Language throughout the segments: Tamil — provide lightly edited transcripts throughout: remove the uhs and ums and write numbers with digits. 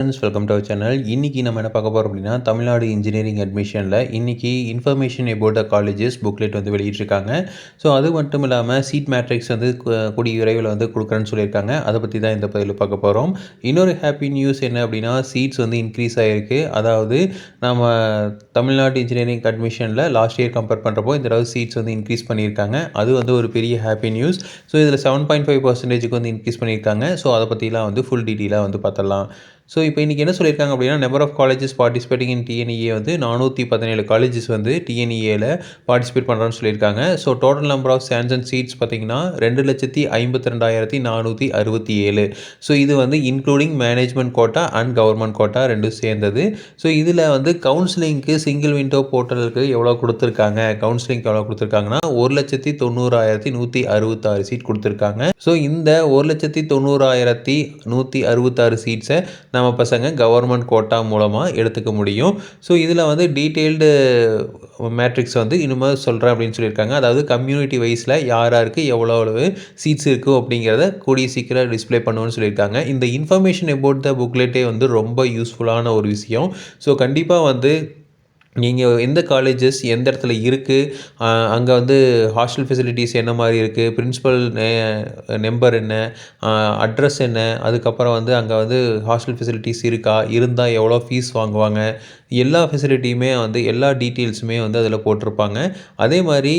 Friends, welcome to our channel. இன்னைக்கு நம்ம என்ன பார்க்க போறோம் அப்படின்னா, தமிழ்நாடு இன்ஜினியரிங் அட்மிஷனில் இன்னைக்கு information about the colleges booklet வந்து வெளியிட்டிருக்காங்க. ஸோ அது மட்டும் இல்லாமல் சீட் மேட்ரிக்ஸ் வந்து கூடிய விரைவில் வந்து கொடுக்குறேன்னு சொல்லியிருக்காங்க. அதை பற்றி தான் இந்த பதிவில் பார்க்க போகிறோம். இன்னொரு ஹாப்பி நியூஸ் என்ன அப்படின்னா, சீட்ஸ் வந்து இன்க்ரீஸ் ஆகிருக்கு. அதாவது நம்ம தமிழ்நாடு இன்ஜினியரிங் அட்மிஷனில் லாஸ்ட் இயர் கம்பேர் பண்ணுறப்போ இந்த தடவை சீட்ஸ் வந்து இன்க்ரீஸ் பண்ணியிருக்காங்க. அது வந்து ஒரு பெரிய ஹாப்பி நியூஸ். ஸோ இதில் 7.5% வந்து இன்க்ரீஸ் பண்ணியிருக்காங்க. ஸோ அதை பற்றிலாம் வந்து ஃபுல் டீட்டெயிலாக வந்து பார்த்துடலாம். ஸோ இப்போ இன்றைக்கி என்ன சொல்லியிருக்காங்க அப்படின்னா, number of colleges participating in TNEA வந்து 417 காலேஜஸ் வந்து டிஎன்இஏல பார்ட்டிசிபேட் பண்ணுறான்னு சொல்லியிருக்காங்க. So total number of sanction seats பார்த்தீங்கன்னா 2,52,467. ஸோ இது வந்து including management quota and government quota ரெண்டும் சேர்ந்தது. ஸோ இதில் வந்து கவுன்சிலிங்க்கு சிங்கிள் விண்டோ போர்ட்டலுக்கு எவ்வளோ கொடுத்துருக்காங்க, கவுன்சிலிங்க்கு எவ்வளோ கொடுத்துருக்காங்கன்னா 1,90,166 சீட் கொடுத்துருக்காங்க. ஸோ இந்த 1,90,166 சீட்ஸை நம்ம பசங்க கவர்மெண்ட் கோட்டா மூலமாக எடுத்துக்க முடியும். ஸோ இதில் வந்து டீட்டெயில்டு மேட்ரிக்ஸ் வந்து இனிமேல் சொல்கிறேன் அப்படின்னு சொல்லியிருக்காங்க. அதாவது கம்யூனிட்டி வைஸில் யாருக்கு எவ்வளோ சீட்ஸ் இருக்கும் அப்படிங்கிறத கூடிய சீக்கிரம் டிஸ்பிளே பண்ணுவோன்னு சொல்லியிருக்காங்க. இந்த இன்ஃபர்மேஷன் அபவுட் த புக்லெட்டே வந்து ரொம்ப யூஸ்ஃபுல்லான ஒரு விஷயம். ஸோ கண்டிப்பாக வந்து நீங்கள் எந்த காலேஜஸ் எந்த இடத்துல இருக்குது, அங்கே வந்து ஹாஸ்டல் ஃபெசிலிட்டிஸ் என்ன மாதிரி இருக்குது, பிரின்சிபல் நம்பர் என்ன, அட்ரஸ் என்ன, அதுக்கப்புறம் வந்து அங்கே வந்து ஹாஸ்டல் ஃபெசிலிட்டிஸ் இருக்கா, இருந்தால் எவ்வளோ ஃபீஸ் வாங்குவாங்க, எல்லா ஃபெசிலிட்டியுமே வந்து எல்லா டீட்டெயில்ஸுமே வந்து அதில் போட்டிருப்பாங்க. அதே மாதிரி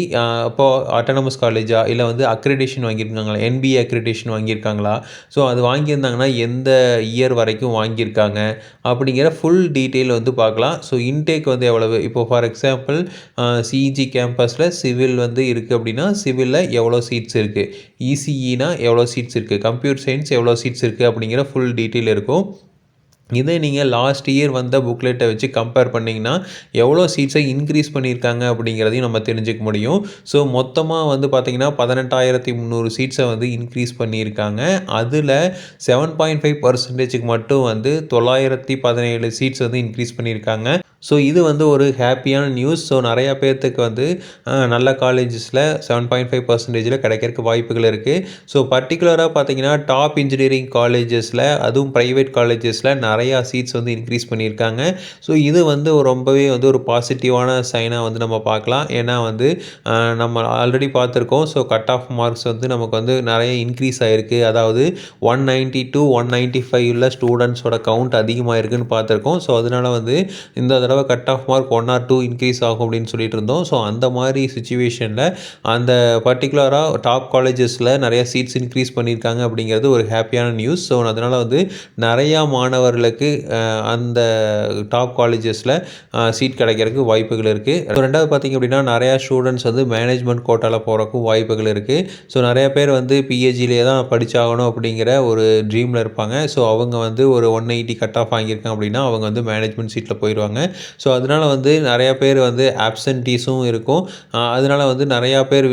இப்போது ஆட்டோனமஸ் காலேஜா இல்லை வந்து அக்ரிடேஷன் வாங்கியிருக்காங்களா, என்பிஏ அக்ரிடேஷன் வாங்கியிருக்காங்களா, ஸோ அது வாங்கியிருந்தாங்கன்னா எந்த இயர் வரைக்கும் வாங்கியிருக்காங்க அப்படிங்கிற ஃபுல் டீட்டெயில் வந்து பார்க்கலாம். ஸோ இன்டேக் வந்து எவ்வளவு, இப்போ ஃபார் எக்ஸாம்பிள் சிஇஜி கேம்பஸில் சிவில் வந்து இருக்குது அப்படின்னா சிவிலில் எவ்வளோ சீட்ஸ் இருக்குது, இசிஇனா எவ்வளோ சீட்ஸ் இருக்குது, கம்ப்யூட்டர் சயின்ஸ் எவ்வளோ சீட்ஸ் இருக்குது அப்படிங்கிற ஃபுல் டீட்டெயில் இருக்கும். இதே நீங்கள் லாஸ்ட் இயர் வந்த புக்லெட்டை வச்சு கம்பேர் பண்ணிங்கன்னா எவ்வளோ சீட்ஸை இன்க்ரீஸ் பண்ணியிருக்காங்க அப்படிங்கிறதையும் நம்ம தெரிஞ்சுக்க முடியும். ஸோ மொத்தமாக வந்து பார்த்திங்கன்னா 18,300 சீட்ஸை வந்து இன்க்ரீஸ் பண்ணியிருக்காங்க. அதில் 7.5% மட்டும் வந்து 917 சீட்ஸ் வந்து இன்க்ரீஸ் பண்ணியிருக்காங்க. ஸோ இது வந்து ஒரு ஹாப்பியான நியூஸ். ஸோ நிறையா பேர்த்துக்கு வந்து நல்ல காலேஜஸில் 7.5% கிடைக்கிறதுக்கு வாய்ப்புகள் இருக்குது. ஸோ பர்டிகுலராக பார்த்தீங்கன்னா டாப் இன்ஜினியரிங் காலேஜஸில், அதுவும் ப்ரைவேட் காலேஜஸில் நிறையா சீட்ஸ் வந்து இன்க்ரீஸ் பண்ணியிருக்காங்க. ஸோ இது வந்து ரொம்பவே வந்து ஒரு பாசிட்டிவான சைனாக வந்து நம்ம பார்க்கலாம். ஏன்னா வந்து நம்ம ஆல்ரெடி பார்த்துருக்கோம். ஸோ கட் ஆஃப் மார்க்ஸ் வந்து நமக்கு வந்து நிறைய இன்க்ரீஸ் ஆகிருக்கு. அதாவது 190 to 195 உள்ள ஸ்டூடெண்ட்ஸோட கவுண்ட் அதிகமாக இருக்குதுன்னு பார்த்துருக்கோம். ஸோ அதனால் வந்து இந்த தடவை cut off mark 1 or 2 increase ஆகும் அப்படின்னு சொல்லிட்டு இருந்தோம். ஸோ அந்த மாதிரி சுச்சுவேஷனில் அந்த பர்டிகுலராக டாப் காலேஜஸில் நிறையா சீட்ஸ் இன்க்ரீஸ் பண்ணியிருக்காங்க அப்படிங்கிறது ஒரு ஹாப்பியான நியூஸ். ஸோ அதனால் வந்து நிறையா மாணவர்களுக்கு அந்த டாப் காலேஜஸில் சீட் கிடைக்கிறதுக்கு வாய்ப்புகள் இருக்குது. ரெண்டாவது பார்த்திங்க அப்படின்னா நிறையா ஸ்டூடெண்ட்ஸ் வந்து மேனேஜ்மெண்ட் கோட்டாவில் போகிறக்கும் வாய்ப்புகள் இருக்குது. ஸோ நிறைய பேர் வந்து பிஹெச்டிலே தான் படித்தாகணும் அப்படிங்கிற ஒரு ட்ரீமில் இருப்பாங்க. ஸோ அவங்க வந்து ஒரு 180 கட் ஆஃப் வாங்கியிருக்காங்க அப்படின்னா அவங்க வந்து மேனேஜ்மெண்ட் சீட்டில் போயிடுவாங்க. ஸோ அதனால் வந்து நிறையா பேர் வந்து ஆப்சன்டீஸும் இருக்கும். அதனால் வந்து நிறையா பேர்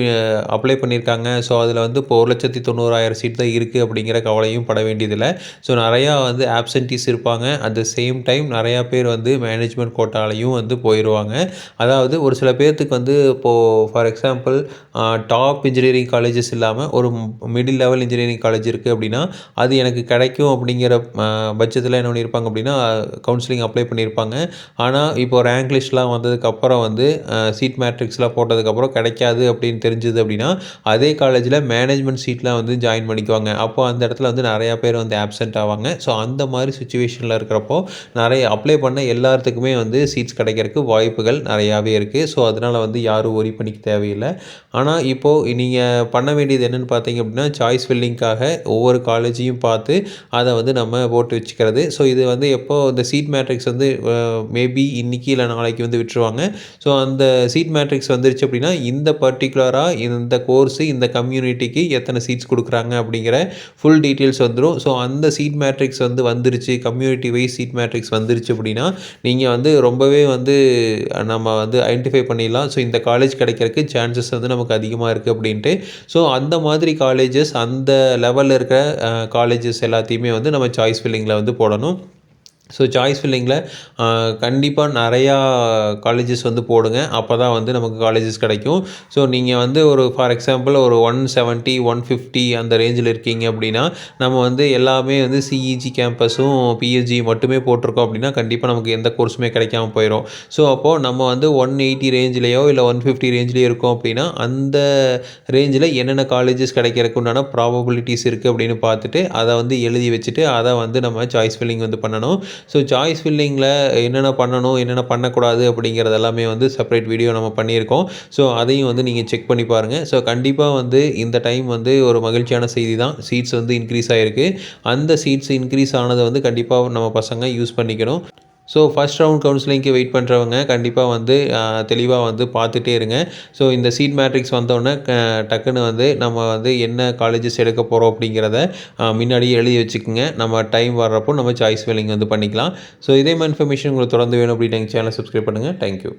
அப்ளை பண்ணியிருக்காங்க. ஸோ அதில் வந்து இப்போ 1,90,000 சீட் தான் இருக்குது அப்படிங்கிற கவலையும் பட வேண்டியதில்லை. ஸோ நிறையா வந்து ஆப்சன்டீஸ் இருப்பாங்க. அட் த சேம் டைம் நிறையா பேர் வந்து மேனேஜ்மெண்ட் கோட்டாலையும் வந்து போயிடுவாங்க. அதாவது ஒரு சில பேர்த்துக்கு வந்து இப்போது for example top engineering colleges இல்லாமல் ஒரு மிடில் லெவல் இன்ஜினியரிங் காலேஜ் இருக்குது அப்படின்னா அது எனக்கு கிடைக்கும் அப்படிங்கிற பட்சத்தில் என்ன பண்ணியிருப்பாங்க அப்படின்னா கவுன்சிலிங் அப்ளை பண்ணியிருப்பாங்க. ஆனால் இப்போ ரேங்க் லிஸ்ட்லாம் வந்ததுக்கப்புறம் வந்து சீட் மேட்ரிக்ஸ்லாம் போட்டதுக்கப்புறம் கிடைக்காது அப்படின்னு தெரிஞ்சுது அப்படின்னா அதே காலேஜில் மேனேஜ்மெண்ட் சீட்லாம் வந்து ஜாயின் பண்ணிக்குவாங்க. அப்போ அந்த இடத்துல வந்து நிறையா பேர் வந்து ஆப்சென்ட் ஆவாங்க. ஸோ அந்த மாதிரி சுச்சுவேஷனில் இருக்கிறப்போ நிறைய அப்ளை பண்ண எல்லாத்துக்குமே வந்து சீட்ஸ் கிடைக்கிறதுக்கு வாய்ப்புகள் நிறையாவே இருக்குது. ஸோ அதனால் வந்து யாரும் ஒரி பண்ணிக்க தேவையில்லை. ஆனால் இப்போது நீங்கள் பண்ண வேண்டியது என்னென்னு பார்த்தீங்க அப்படின்னா சாய்ஸ் ஃபில்லிங்காக ஒவ்வொரு காலேஜையும் பார்த்து அதை வந்து நம்ம போட்டு வச்சுக்கிறது. ஸோ இது வந்து எப்போது இந்த சீட் மேட்ரிக்ஸ் வந்து மேபி இன்றைக்கி இல்லை நாளைக்கு வந்து விட்டுருவாங்க. ஸோ அந்த சீட் மேட்ரிக்ஸ் வந்துருச்சு அப்படின்னா இந்த பர்டிகுலராக இந்த கோர்ஸு இந்த கம்யூனிட்டிக்கு எத்தனை சீட்ஸ் கொடுக்குறாங்க அப்படிங்கிற ஃபுல் டீட்டெயில்ஸ் வந்துடும். ஸோ அந்த சீட் மேட்ரிக்ஸ் வந்து வந்துருச்சு, கம்யூனிட்டி வைஸ் சீட் மேட்ரிக்ஸ் வந்துருச்சு அப்படின்னா நீங்கள் வந்து ரொம்பவே வந்து நம்ம வந்து ஐடென்டிஃபை பண்ணிடலாம். ஸோ இந்த காலேஜ் கிடைக்கிறதுக்கு சான்சஸ் வந்து நமக்கு அதிகமாக இருக்குது அப்படின்ட்டு. ஸோ அந்த மாதிரி காலேஜஸ், அந்த லெவலில் இருக்கிற காலேஜஸ் எல்லாத்தையுமே வந்து நம்ம சாய்ஸ் ஃபில்லிங்கில் வந்து போடணும். ஸோ சாய்ஸ் ஃபில்லிங்கில கண்டிப்பா நெறையா காலேஜஸ் வந்து போடுங்க. அப்ப தான் வந்து நமக்கு காலேஜஸ் கிடைக்கும். ஸோ நீங்க வந்து ஒரு ஃபார் எக்ஸாம்பிள் ஒரு 170, 150 அந்த ரேஞ்சில இருக்கீங்க அப்படின்னா, நம்ம வந்து எல்லாமே வந்து சிஇஜி கேம்பஸும், பிஎஸ்ஜி மட்டுமே போட்டிருக்கோம் அப்படின்னா, கண்டிப்பா நமக்கு எந்த கோர்ஸுமே கிடைக்காம போயிரும். ஸோ அப்போ நம்ம வந்து 180 ரேஞ்சிலயோ, இல்ல 150 ரேஞ்சிலயோ இருக்கோம் அப்படின்னா, அந்த ரேஞ்சில என்னென்ன காலேஜஸ் கிடைக்கிறதுக்கு உண்டான ப்ராபபிலிட்டீஸ் இருக்கு அப்படின்னு பார்த்துட்டு, அத வந்து எழுதி வச்சுட்டு, அத வந்து நம்ம சாய்ஸ் ஃபில்லிங் வந்து பண்ணணும். ஸோ சாய்ஸ் ஃபில்லிங்கில என்னென்ன பண்ணணும், என்னென்ன பண்ணக்கூடாது அப்படிங்கிறது எல்லாமே வந்து செப்பரேட் வீடியோ நம்ம பண்ணியிருக்கோம். ஸோ அதையும் வந்து நீங்க செக் பண்ணி பாருங்க. ஸோ கண்டிப்பா வந்து இந்த டைம் வந்து ஒரு மகிழ்ச்சியான செய்தி தான். சீட்ஸ் வந்து இன்க்ரீஸ் ஆயிருக்கு. அந்த சீட்ஸ் இன்க்ரீஸ் ஆனத வந்து கண்டிப்பா நம்ம பசங்க யூஸ் பண்ணிக்கணும். ஸோ ஃபர்ஸ்ட் ரவுண்ட் கவுன்சிலிங்க்கு வெயிட் பண்ணுறவங்க கண்டிப்பா வந்து தெளிவா வந்து பார்த்துட்டே இருங்க. ஸோ இந்த சீட் மேட்ரிக்ஸ் வந்தோனே டக்குன்னு வந்து நம்ம வந்து என்ன காலேஜஸ் எடுக்க போறோம் அப்படிங்கிறத முன்னாடியே எழுதி வச்சுக்கோங்க. நம்ம டைம் வர்றப்போ நம்ம சாய்ஸ் ஃபில்லிங் வந்து பண்ணிக்கலாம். ஸோ இதே மாரி இன்ஃபர்மேஷன் உங்களுக்கு தொடர்ந்து வேணும் அப்படின்னா எங்க சேனலை சப்ஸ்கிரைப் பண்ணுங்க. Thank you.